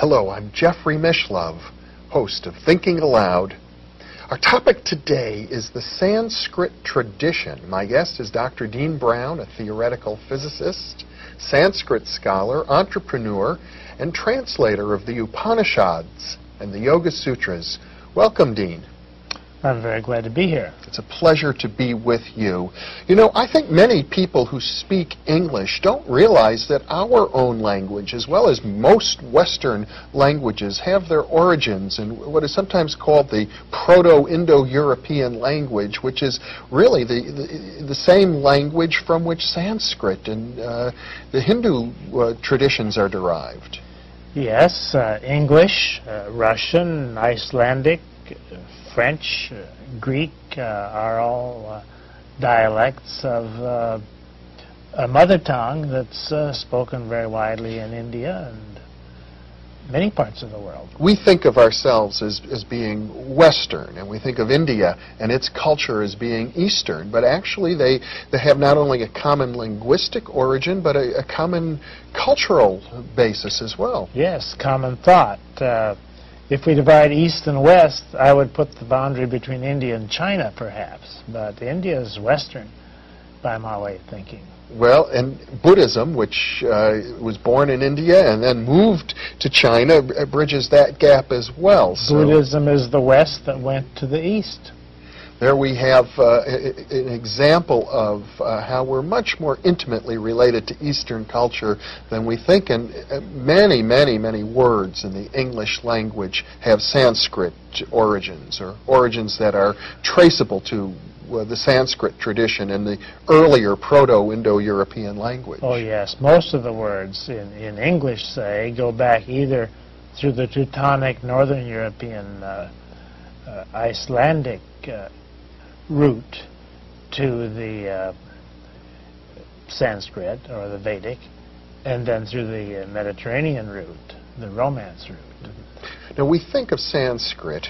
Hello, I'm Jeffrey Mishlove, host of Thinking Aloud. Our topic today is the Sanskrit tradition. My guest is Dr. Dean Brown, a theoretical physicist, Sanskrit scholar, entrepreneur, and translator of the Upanishads and the Yoga Sutras. Welcome, Dean. I'm very glad to be here. It's a pleasure to be with you. You know, I think many people who speak English don't realize that our own language, as well as most Western languages, have their origins in what is sometimes called the Proto-Indo-European language, which is really the same language from which Sanskrit and the Hindu traditions are derived. Yes, English, Russian, Icelandic, French, Greek are all dialects of a mother tongue that's spoken very widely in India and many parts of the world. We think of ourselves as being Western, and we think of India and its culture as being Eastern, but actually they have not only a common linguistic origin, but a common cultural basis as well. Yes, common thought. If we divide East and West, I would put the boundary between India and China, perhaps. But India is Western, by my way of thinking. Well, and Buddhism, which was born in India and then moved to China, bridges that gap as well. So Buddhism is the West that went to the East. There we have an example of how we're much more intimately related to Eastern culture than we think, and many, many, many words in the English language have Sanskrit origins, or origins that are traceable to the Sanskrit tradition and the earlier Proto-Indo-European language. Oh yes, most of the words in English, say, go back either through the Teutonic Northern European Icelandic route to the Sanskrit or the Vedic, and then through the Mediterranean route, the Romance route. Now we think of Sanskrit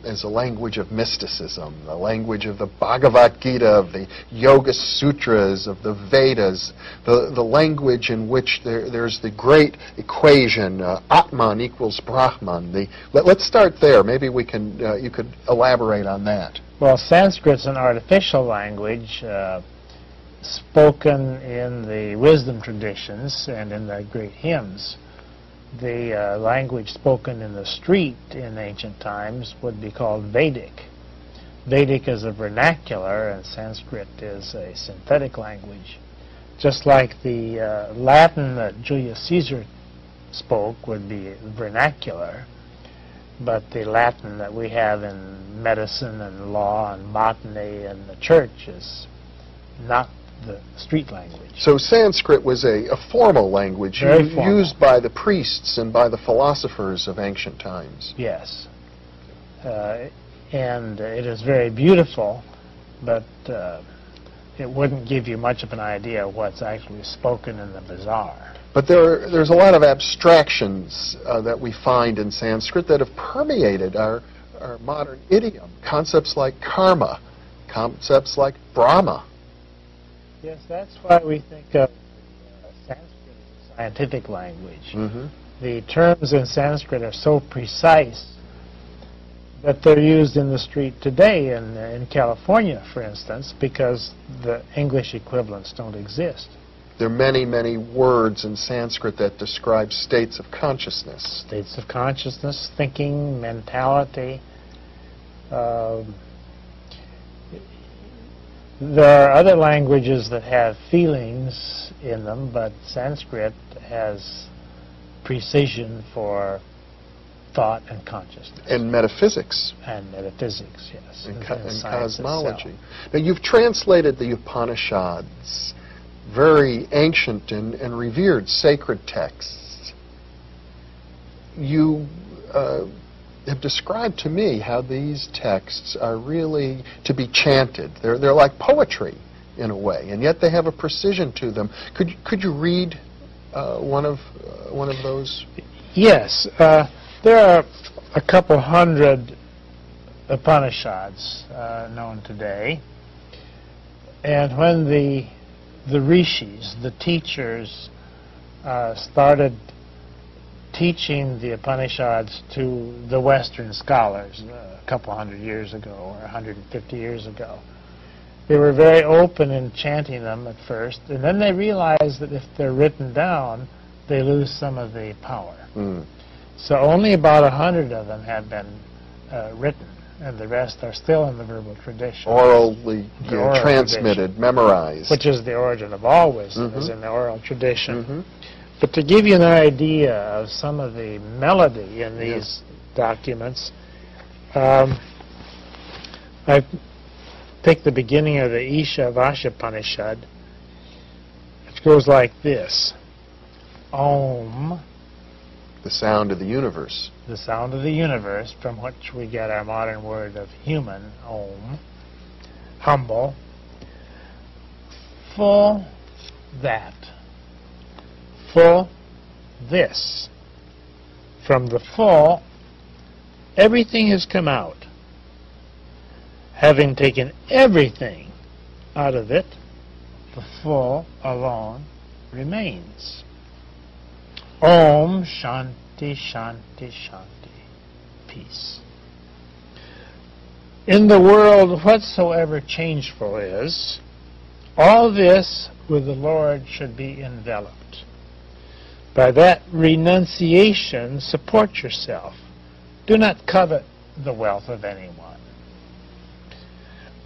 as a language of mysticism, the language of the Bhagavad Gita, of the Yoga Sutras, of the Vedas, the language in which there's the great equation, Atman equals Brahman. Let's start there. Maybe we can, you could elaborate on that. Well, Sanskrit's an artificial language spoken in the wisdom traditions and in the great hymns. The language spoken in the street in ancient times would be called Vedic. Vedic is a vernacular, and Sanskrit is a synthetic language. Just like the Latin that Julius Caesar spoke would be vernacular, but the Latin that we have in medicine and law and botany and the church is not the street language. So Sanskrit was a formal language used by the priests and by the philosophers of ancient times. Yes. And it is very beautiful, but it wouldn't give you much of an idea of what's actually spoken in the bazaar. But there's a lot of abstractions that we find in Sanskrit that have permeated our modern idiom. Concepts like karma, concepts like Brahma. Yes, that's why we think of Sanskrit as a scientific language. Mm-hmm. The terms in Sanskrit are so precise that they're used in the street today in California, for instance, because the English equivalents don't exist. There are many, many words in Sanskrit that describe states of consciousness. States of consciousness, thinking, mentality. There are other languages that have feelings in them, but Sanskrit has precision for thought and consciousness. And metaphysics. And metaphysics, yes. And cosmology. Now, you've translated the Upanishads, very ancient and revered sacred texts. You have described to me how these texts are really to be chanted. They're like poetry in a way, and yet they have a precision to them. Could you read one of those? Yes, there are a couple hundred Upanishads known today, and when the rishis, the teachers, started teaching the Upanishads to the Western scholars a couple hundred years ago or 150 years ago. They were very open in chanting them at first, and then they realized that if they're written down, they lose some of the power. So only about 100 of them have been written, and the rest are still in the verbal tradition. Orally Oral transmitted, tradition, memorized. which is the origin of all wisdom, is in the oral tradition. But to give you an idea of some of the melody in these documents, I picked the beginning of the Isha Vashapanishad. It goes like this. Om, the sound of the universe. the sound of the universe, from which we get our modern word of human, Om. Humble. Full that. Full this. From the full, everything has come out. Having taken everything out of it, the full alone remains. Om Shanti Shanti Shanti. Peace. In the world whatsoever changeful is, all this with the Lord should be enveloped. By that renunciation, support yourself. Do not covet the wealth of anyone.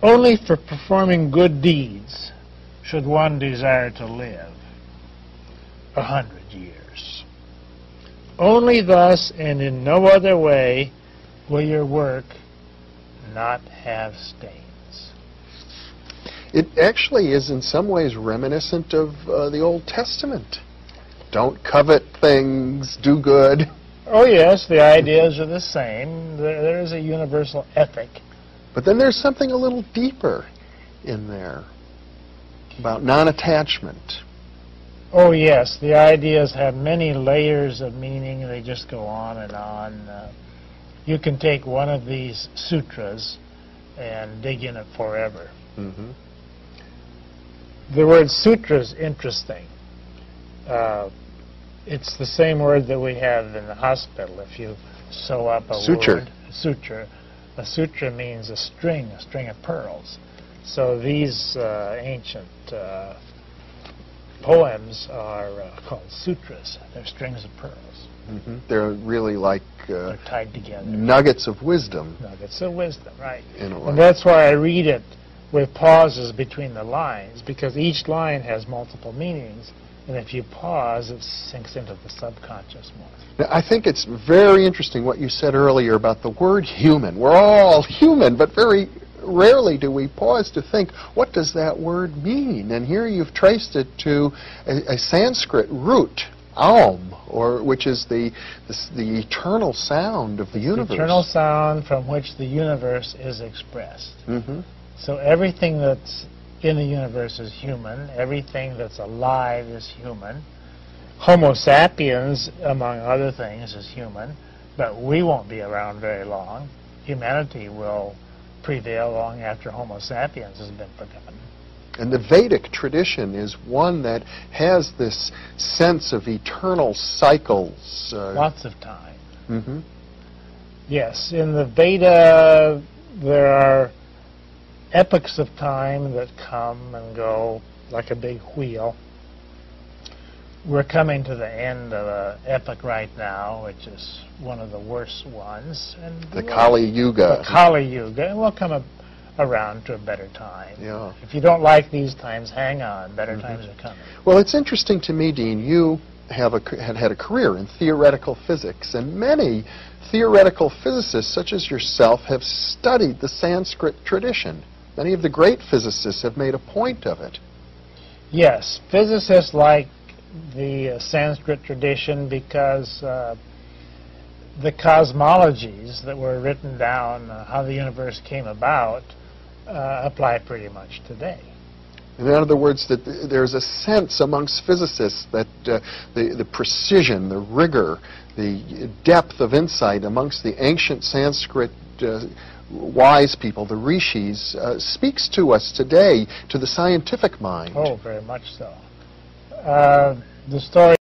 Only for performing good deeds should one desire to live 100 years. Only thus and in no other way will your work not have stains. It actually is in some ways reminiscent of the Old Testament. Don't covet things, do good. Oh yes, the ideas are the same. There is a universal ethic. But then there's something a little deeper in there about non-attachment. Oh yes, the ideas have many layers of meaning. They just go on and on. You can take one of these sutras and dig in it forever. The word sutra is interesting. It's the same word that we have in the hospital. If you sew up a Suture. word, suture, a sutra means a string of pearls. So these ancient poems are called sutras. They're strings of pearls. They're really like They're tied together. nuggets of wisdom. Nuggets of wisdom, right. In a way. And that's why I read it with pauses between the lines, because each line has multiple meanings, and if you pause, it sinks into the subconscious more. Now, I think it's very interesting what you said earlier about the word human. We're all human, but very rarely do we pause to think, what does that word mean? And here you've traced it to a Sanskrit root, Aum, which is the eternal sound of the universe. The eternal sound from which the universe is expressed. So everything that's in the universe is human. Everything that's alive is human. Homo sapiens, among other things, is human, but we won't be around very long. Humanity will prevail long after Homo sapiens has been forgotten. And the Vedic tradition is one that has this sense of eternal cycles. Lots of time. Yes, in the Veda there are epochs of time that come and go like a big wheel. We're coming to the end of an epoch right now, which is one of the worst ones. And the Kali Yuga. The Kali Yuga, and we'll come around to a better time. Yeah. If you don't like these times, hang on. Better times are coming. Well, it's interesting to me, Dean, you had had a career in theoretical physics, and many theoretical physicists, such as yourself, have studied the Sanskrit tradition. Many of the great physicists have made a point of it. Yes, physicists like the Sanskrit tradition because the cosmologies that were written down, how the universe came about, apply pretty much today. In other words, that there's a sense amongst physicists that the precision, the rigor, the depth of insight amongst the ancient Sanskrit wise people, the rishis, speaks to us today, to the scientific mind. Oh, very much so. The story